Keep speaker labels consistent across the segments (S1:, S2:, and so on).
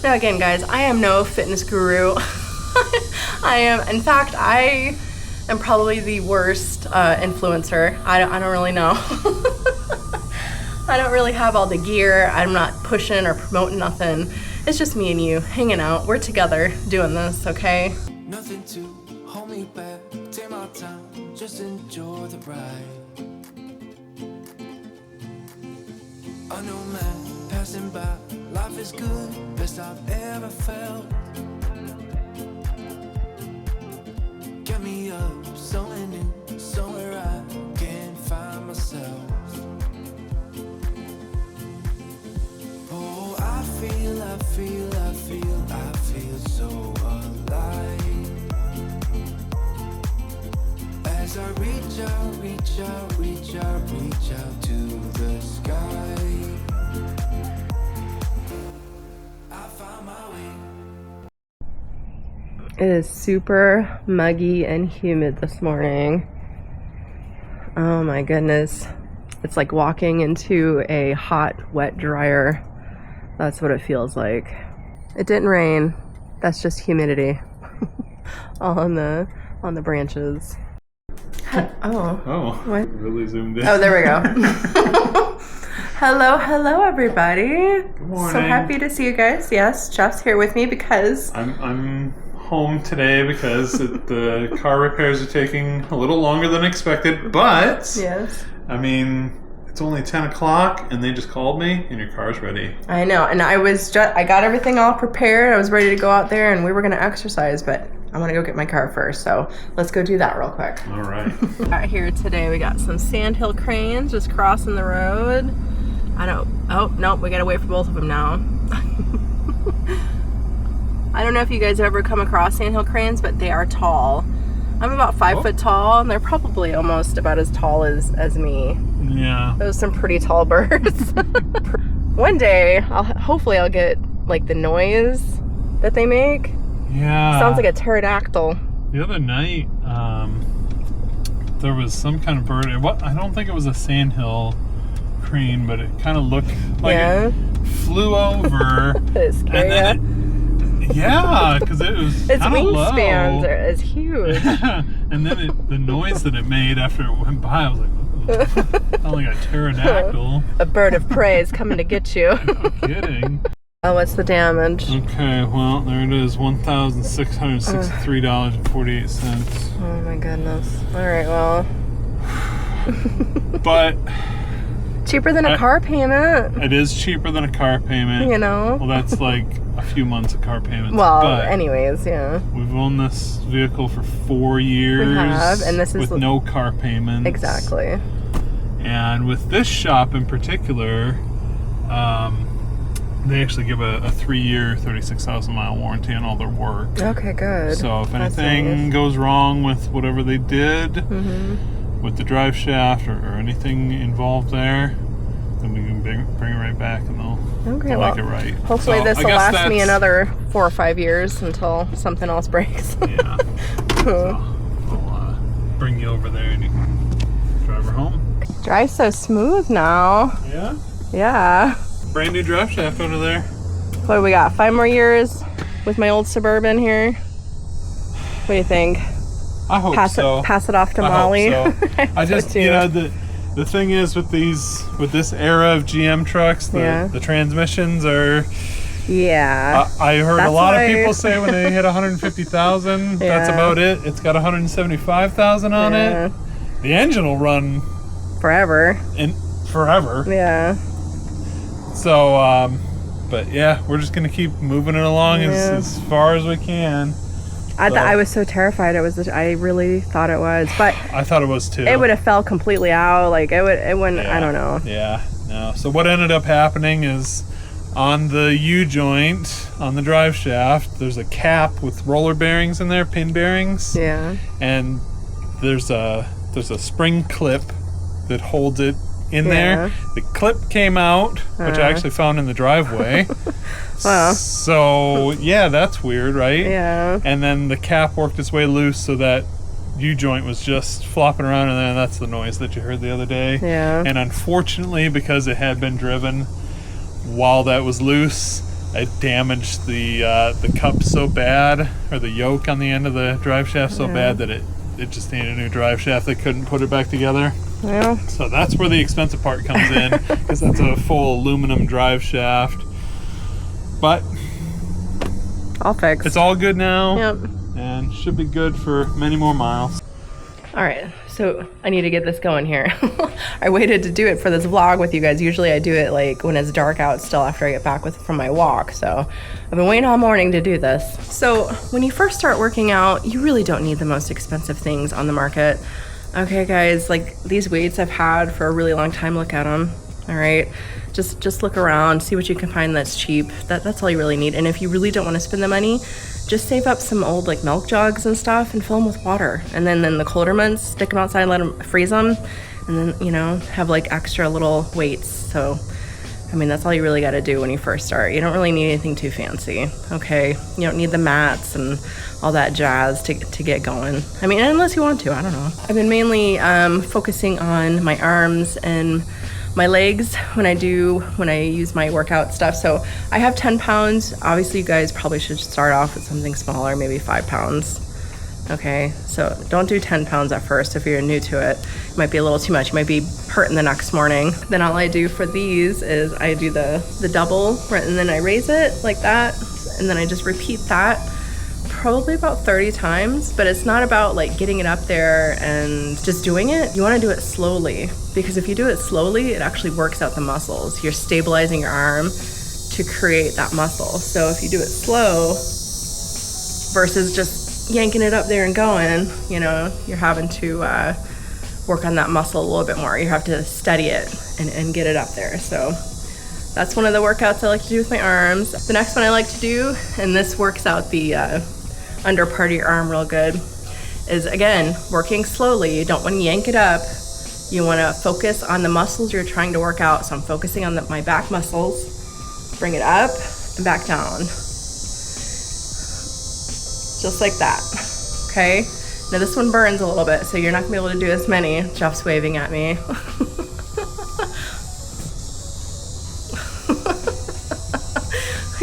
S1: Now again, guys, I am no fitness guru. In fact, I am probably the worst influencer. I don't really know. I don't really have all the gear. I'm not pushing or promoting nothing. It's just me and you hanging out. We're together doing this, okay?
S2: Nothing to hold me back. Take my time, just enjoy the ride. I know, man, passing by. Life is good, best I've ever felt. Get me up, somewhere new, somewhere I can find myself. Oh, I feel so alive. As I reach out to the sky. I found my way.
S1: It is super muggy and humid this morning. Oh my goodness. It's like walking into a hot, wet dryer. That's what it feels like. It didn't rain. That's just humidity. All on the branches.
S3: Oh,
S1: what?
S3: Really zoomed in.
S1: Oh, there we go. Hello, everybody.
S3: Good morning.
S1: So happy to see you guys. Yes, Jeff's here with me because
S3: I'm home today because the car repairs are taking a little longer than expected. But
S1: yes,
S3: I mean, it's only 10 o'clock and they just called me and your car's ready.
S1: I know, and I got everything all prepared. I was ready to go out there and we were gonna exercise, but I want to go get my car first, so let's go do that real quick.
S3: All right.
S1: Out here today, we got some sandhill cranes just crossing the road. Oh, nope, we gotta wait for both of them now. I don't know if you guys have ever come across sandhill cranes, but they are tall. I'm about 5 foot tall, and they're probably almost about as tall as me.
S3: Yeah.
S1: Those are some pretty tall birds. One day, hopefully I'll get like the noise that they make.
S3: Yeah.
S1: Sounds like a pterodactyl.
S3: The other night, there was some kind of bird. I don't think it was a sandhill crane, but it kind of looked like it flew over.
S1: It's scary.
S3: And then yeah, because it was
S1: its
S3: wingspans
S1: is huge.
S3: And then the noise that it made after it went by, I was like, sound like a pterodactyl.
S1: A bird of prey is coming to get you.
S3: No kidding.
S1: Oh, what's the damage?
S3: Okay, well, there it is, $1,663.48.
S1: Oh my goodness. All right, well.
S3: But
S1: cheaper than a car payment.
S3: It is cheaper than a car payment.
S1: You know?
S3: Well, that's like a few months of car payments.
S1: Well,
S3: but
S1: anyways, yeah.
S3: We've owned this vehicle for 4 years.
S1: We have, and this is
S3: with no car payments.
S1: Exactly.
S3: And with this shop in particular, they actually give a 3-year, 36,000 mile warranty on all their work.
S1: Okay, good.
S3: So if anything goes wrong with whatever they did with the drive shaft or anything involved there, then we can bring it right back and they'll make it right.
S1: Hopefully this will last me another 4 or 5 years until something else breaks.
S3: Yeah. So I'll bring you over there and you can drive her home.
S1: Drives so smooth now.
S3: Yeah?
S1: Yeah.
S3: Brand new drive shaft under there.
S1: What do we got? 5 more years with my old Suburban here? What do you think?
S3: I hope so.
S1: Pass it off to Molly.
S3: I hope so. I just, you know, the thing is with this era of GM trucks, the transmissions are.
S1: Yeah.
S3: I heard a lot of people say when they hit 150,000, that's about it. It's got 175,000 on it. The engine will run
S1: forever.
S3: Forever.
S1: Yeah.
S3: So, but yeah, we're just gonna keep moving it along as far as we can.
S1: I was so terrified. I really thought it was, but
S3: I thought it was too.
S1: It would have fell completely out. Like it wouldn't. I don't know.
S3: Yeah. No. So what ended up happening is on the U-joint on the drive shaft, there's a cap with roller bearings in there, pin bearings.
S1: Yeah.
S3: And there's a spring clip that holds it in there. The clip came out, which I actually found in the driveway.
S1: Wow.
S3: So yeah, that's weird, right?
S1: Yeah.
S3: And then the cap worked its way loose, so that U-joint was just flopping around, and then that's the noise that you heard the other day.
S1: Yeah.
S3: And unfortunately, because it had been driven while that was loose, I damaged the cup so bad, or the yoke on the end of the drive shaft so bad that it just needed a new drive shaft. They couldn't put it back together.
S1: Well,
S3: So that's where the expensive part comes in, because that's a full aluminum drive shaft. But
S1: all fixed.
S3: it's all good now.
S1: Yep.
S3: And should be good for many more miles.
S1: All right, so I need to get this going here. I waited to do it for this vlog with you guys. Usually I do it like when it's dark out still after I get back from my walk. So I've been waiting all morning to do this. So when you first start working out, you really don't need the most expensive things on the market. Okay, guys, like these weights I've had for a really long time. Look at them. All right, just look around, see what you can find that's cheap. That's all you really need. And if you really don't want to spend the money, just save up some old like milk jugs and stuff and fill them with water. And then in the colder months, stick them outside, let them freeze them, and then, you know, have like extra little weights. So, I mean, that's all you really got to do when you first start. You don't really need anything too fancy, okay? You don't need the mats and all that jazz to get going. I mean, unless you want to, I don't know. I've been mainly focusing on my arms and my legs when I use my workout stuff. So I have 10 pounds. Obviously you guys probably should start off with something smaller, maybe 5 pounds. Okay, so don't do 10 pounds at first if you're new to it. It might be a little too much. You might be hurting the next morning. Then all I do for these is I do the double, and then I raise it like that, and then I just repeat that probably about 30 times, but it's not about like getting it up there and just doing it. You want to do it slowly, because if you do it slowly, it actually works out the muscles. You're stabilizing your arm to create that muscle. So if you do it slow versus just yanking it up there and going, you know, you're having to work on that muscle a little bit more. You have to steady it and get it up there. So that's one of the workouts I like to do with my arms. The next one I like to do, and this works out the under part of your arm real good, is again, working slowly. You don't want to yank it up. You want to focus on the muscles you're trying to work out. So I'm focusing on my back muscles. Bring it up and back down. Just like that, okay? Now this one burns a little bit, so you're not gonna be able to do as many. Jeff's waving at me.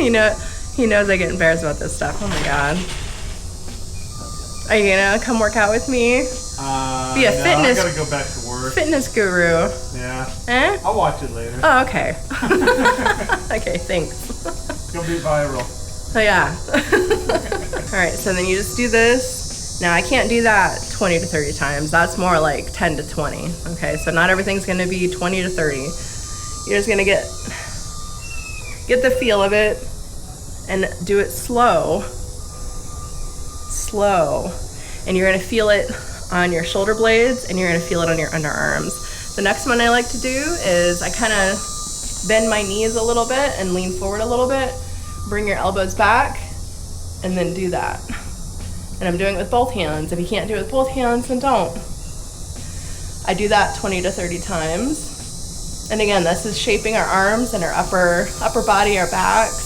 S1: You know, he knows I get embarrassed about this stuff. Oh my God. Are you gonna come work out with me? Be a fitness.
S3: I gotta go back to work.
S1: Fitness guru.
S3: Yeah.
S1: Eh?
S3: I'll watch it later.
S1: Oh, okay. Okay, thanks.
S3: It's gonna be viral.
S1: Oh yeah. All right, so then you just do this. Now I can't do that 20 to 30 times. That's more like 10 to 20. Okay, so not everything's gonna be 20 to 30. You're just gonna get the feel of it and do it slow. And you're gonna feel it on your shoulder blades and you're gonna feel it on your underarms. The next one I like to do is I kind of bend my knees a little bit and lean forward a little bit. Bring your elbows back and then do that. And I'm doing it with both hands. If you can't do it with both hands, then don't. I do that 20 to 30 times. And again, this is shaping our arms and our upper body, our backs.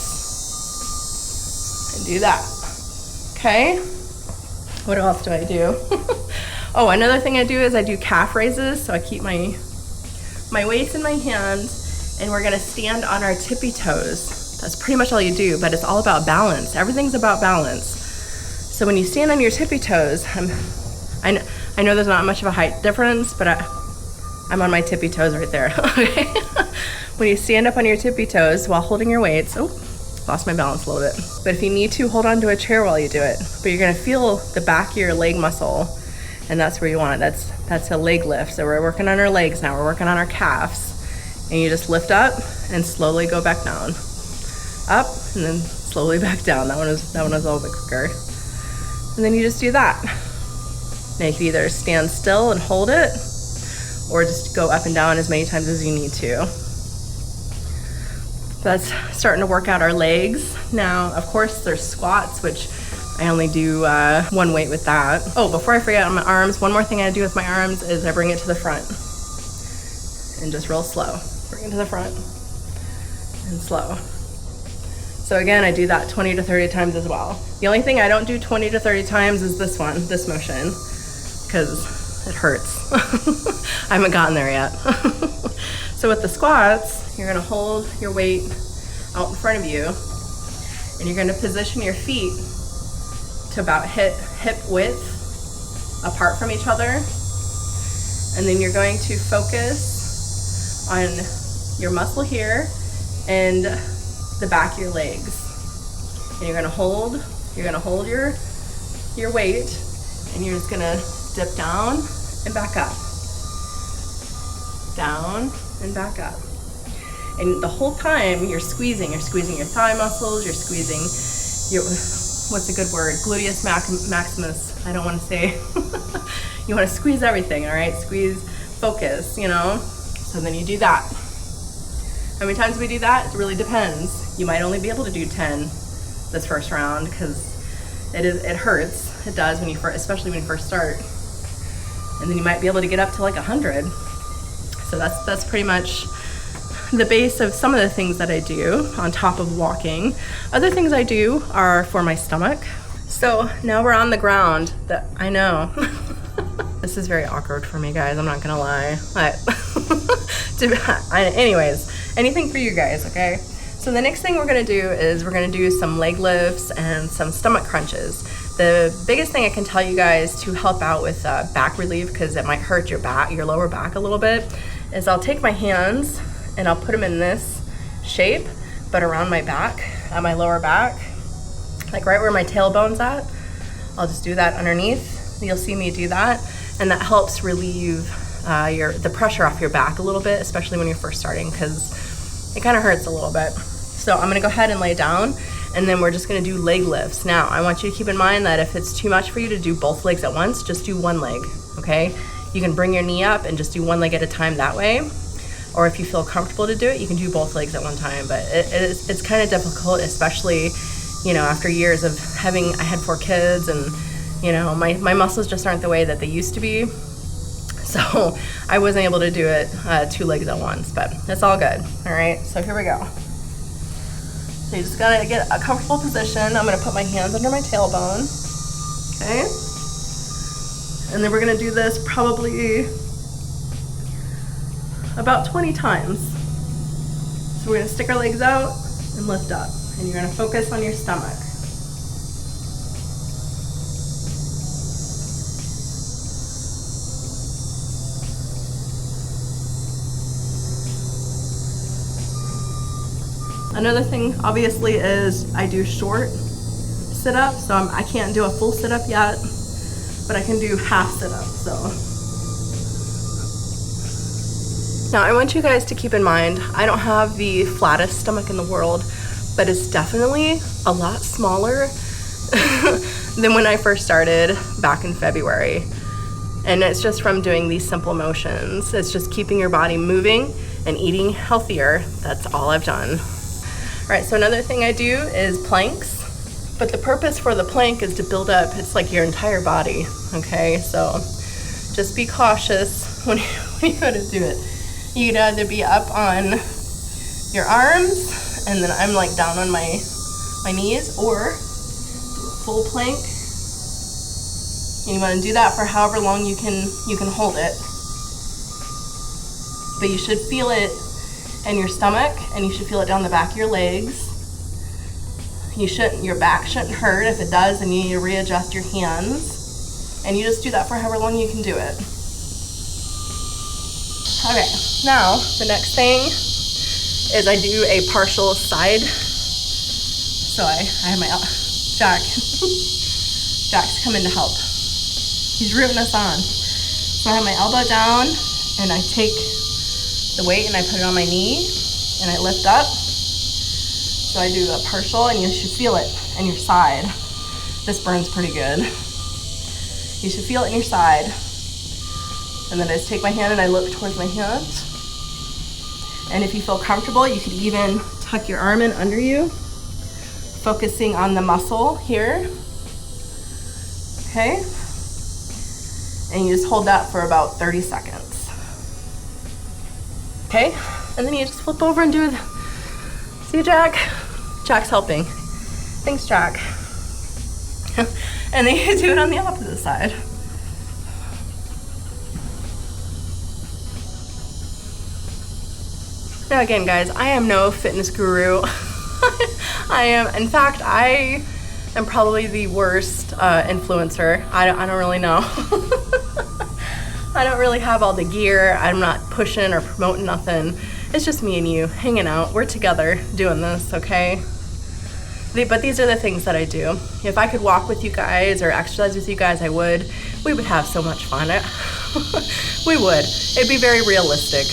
S1: And do that. Okay? What else do I do? Oh, another thing I do is I do calf raises. So I keep my weights in my hands and we're gonna stand on our tippy toes. That's pretty much all you do, but it's all about balance. Everything's about balance. So when you stand on your tippy toes, I know there's not much of a height difference, but I'm on my tippy toes right there. Okay. When you stand up on your tippy toes while holding your weights, oh, lost my balance a little bit. But if you need to, hold on to a chair while you do it. But you're gonna feel the back of your leg muscle, and that's where you want it. That's a leg lift. So we're working on our legs now. We're working on our calves. And you just lift up and slowly go back down. Up and then slowly back down. That one was a little bit quicker. And then you just do that. Now you can either stand still and hold it, or just go up and down as many times as you need to. That's starting to work out our legs. Now, of course, there's squats, which I only do one weight with that. Oh, before I forget, on my arms, one more thing I do with my arms is I bring it to the front. And just real slow. Bring it to the front and slow. So again, I do that 20 to 30 times as well. The only thing I don't do 20 to 30 times is this motion, because it hurts. I haven't gotten there yet. So with the squats, you're gonna hold your weight out in front of you, And you're gonna position your feet to about hip width apart from each other. And then you're going to focus on your muscle here and the back of your legs. And you're gonna hold your weight, and you're just gonna dip down and back up. Down and back up. And the whole time you're squeezing your thigh muscles, you're squeezing your, what's a good word? Gluteus maximus. I don't want to say. You want to squeeze everything, all right? Squeeze, focus, you know? So then you do that. How many times we do that? It really depends. You might only be able to do 10 this first round because it hurts. It does when you especially when you first start. And then you might be able to get up to like 100. So that's pretty much the base of some of the things that I do on top of walking. Other things I do are for my stomach. So now we're on the ground. I know. This is very awkward for me, guys. I'm not gonna lie. But anyways, anything for you guys, okay? So the next thing we're gonna do is we're gonna do some leg lifts and some stomach crunches. The biggest thing I can tell you guys to help out with back relief, because it might hurt your lower back a little bit, is I'll take my hands and I'll put them in this shape, but around my back, at my lower back, like right where my tailbone's at. I'll just do that underneath. You'll see me do that, and that helps relieve the pressure off your back a little bit, especially when you're first starting, because it kind of hurts a little bit. So I'm gonna go ahead and lay down, and then we're just gonna do leg lifts. Now, I want you to keep in mind that if it's too much for you to do both legs at once, just do one leg, okay? You can bring your knee up and just do one leg at a time that way. Or if you feel comfortable to do it, you can do both legs at one time. But it's kind of difficult, especially, you know, after years of I had 4 kids, and, you know, my muscles just aren't the way that they used to be. So I wasn't able to do it 2 legs at once, but it's all good. All right, so here we go. So you just gotta get a comfortable position. I'm gonna put my hands under my tailbone, okay? And then we're gonna do this probably about 20 times. So we're gonna stick our legs out and lift up, and you're gonna focus on your stomach. Another thing, obviously, is I do short sit-ups, so I can't do a full sit-up yet, but I can do half sit-ups, so. Now, I want you guys to keep in mind, I don't have the flattest stomach in the world, but it's definitely a lot smaller than when I first started back in February. And it's just from doing these simple motions. It's just keeping your body moving and eating healthier. That's all I've done. All right, so another thing I do is planks, but the purpose for the plank is to build up, it's like your entire body, okay? So just be cautious when you go to do it. You could either be up on your arms, and then I'm like down on my knees, or do a full plank. And you wanna do that for however long you can hold it. But you should feel it in your stomach, and you should feel it down the back of your legs. Your back shouldn't hurt. If it does, then you need to readjust your hands. And you just do that for however long you can do it. Okay, now the next thing is I do a partial side. So I have my, Jack's coming to help. He's rooting us on. So I have my elbow down, and I take the weight and I put it on my knee, and I lift up. So I do a partial, and you should feel it in your side. This burns pretty good. You should feel it in your side. And then I just take my hand and I look towards my hand. And if you feel comfortable, you could even tuck your arm in under you, focusing on the muscle here. Okay? And you just hold that for about 30 seconds. Okay, and then you just flip over and do it. See, Jack? Jack's helping. Thanks, Jack. And then you do it on the opposite side. Now again, guys, I am no fitness guru. I am. In fact, I am probably the worst influencer. I don't really know. I don't really have all the gear. I'm not pushing or promoting nothing. It's just me and you hanging out. We're together doing this, okay? But these are the things that I do. If I could walk with you guys or exercise with you guys, I would. We would have so much fun. We would. It'd be very realistic.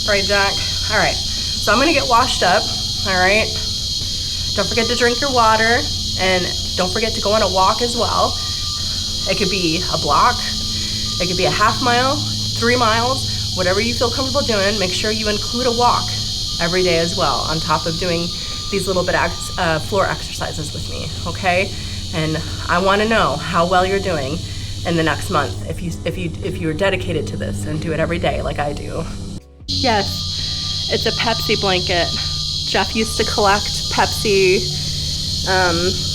S1: Right, Jack? All right. So I'm gonna get washed up, all right? Don't forget to drink your water, and don't forget to go on a walk as well. It could be a block, it could be a half mile, 3 miles, whatever you feel comfortable doing. Make sure you include a walk every day as well, on top of doing these little bit floor exercises with me, okay? And I want to know how well you're doing in the next month if you're dedicated to this and do it every day like I do. Yes, it's a Pepsi blanket. Jeff used to collect Pepsi.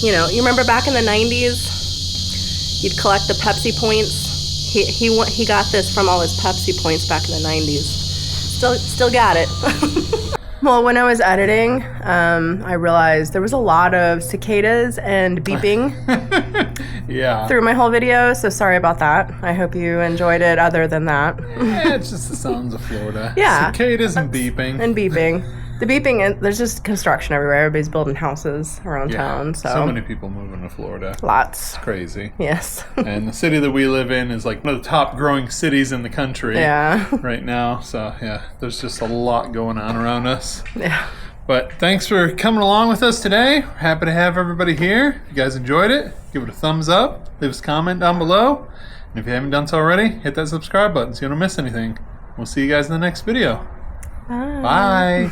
S1: You remember back in the 90s, you'd collect the Pepsi points. He got this from all his Pepsi points back in the 90s. Still got it. Well, when I was editing, I realized there was a lot of cicadas and beeping through my whole video, so sorry about that. I hope you enjoyed it other than that.
S3: Yeah, it's just the sounds of Florida.
S1: Yeah.
S3: Cicadas and beeping.
S1: And beeping. The beeping, there's just construction everywhere. Everybody's building houses around town. So
S3: many people moving to Florida.
S1: Lots.
S3: It's crazy.
S1: Yes.
S3: And the city that we live in is like one of the top growing cities in the country right now. So, yeah, there's just a lot going on around us.
S1: Yeah.
S3: But thanks for coming along with us today. We're happy to have everybody here. If you guys enjoyed it, give it a thumbs up. Leave us a comment down below. And if you haven't done so already, hit that subscribe button so you don't miss anything. We'll see you guys in the next video.
S1: Bye.
S3: Bye.